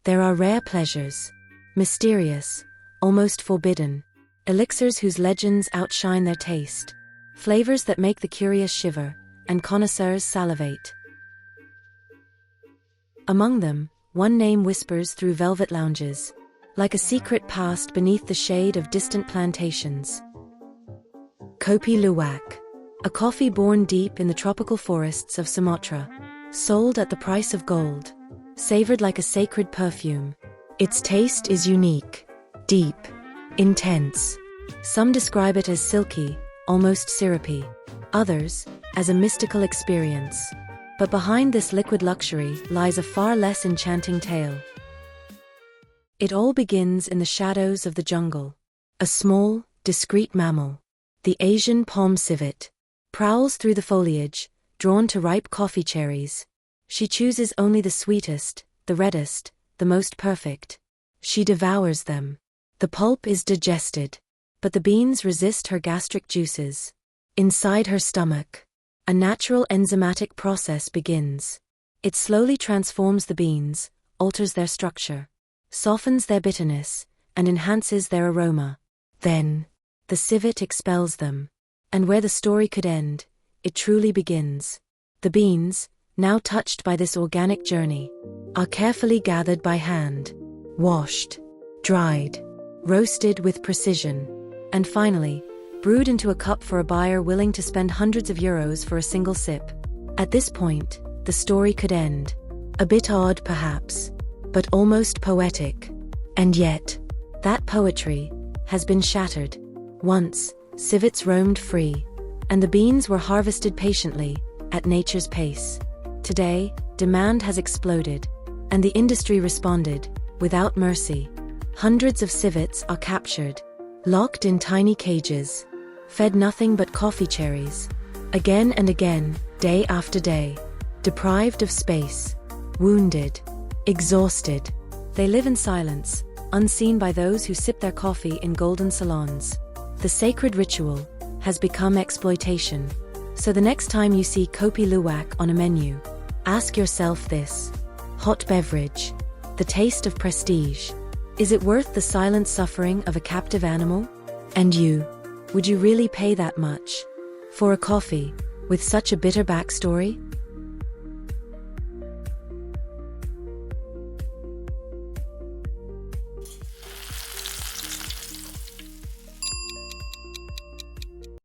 There are rare pleasures, mysterious, almost forbidden, elixirs whose legends outshine their taste, flavors that make the curious shiver, and connoisseurs salivate. Among them, one name whispers through velvet lounges, like a secret past beneath the shade of distant plantations. Kopi Luwak, a coffee born deep in the tropical forests of Sumatra, sold at the price of gold, savored like a sacred perfume. Its taste is unique, deep, intense. Some describe it as silky, almost syrupy. Others, as a mystical experience. But behind this liquid luxury lies a far less enchanting tale. It all begins in the shadows of the jungle. A small, discreet mammal, the Asian palm civet, prowls through the foliage, drawn to ripe coffee cherries. She chooses only the sweetest, the reddest, the most perfect. She devours them. The pulp is digested, but the beans resist her gastric juices. Inside her stomach, a natural enzymatic process begins. It slowly transforms the beans, alters their structure, softens their bitterness, and enhances their aroma. Then, the civet expels them. And where the story could end, it truly begins. The beans, now touched by this organic journey, are carefully gathered by hand, washed, dried, roasted with precision, and finally, brewed into a cup for a buyer willing to spend hundreds of euros for a single sip. At this point, the story could end. A bit odd perhaps, but almost poetic. And yet, that poetry has been shattered. Once, civets roamed free, and the beans were harvested patiently, at nature's pace. Today, demand has exploded, and the industry responded, without mercy. Hundreds of civets are captured, locked in tiny cages, fed nothing but coffee cherries. Again and again, day after day, deprived of space, wounded, exhausted. They live in silence, unseen by those who sip their coffee in golden salons. The sacred ritual has become exploitation. So the next time you see Kopi Luwak on a menu, ask yourself this: hot beverage, the taste of prestige. Is it worth the silent suffering of a captive animal? And you, would you really pay that much for a coffee with such a bitter backstory?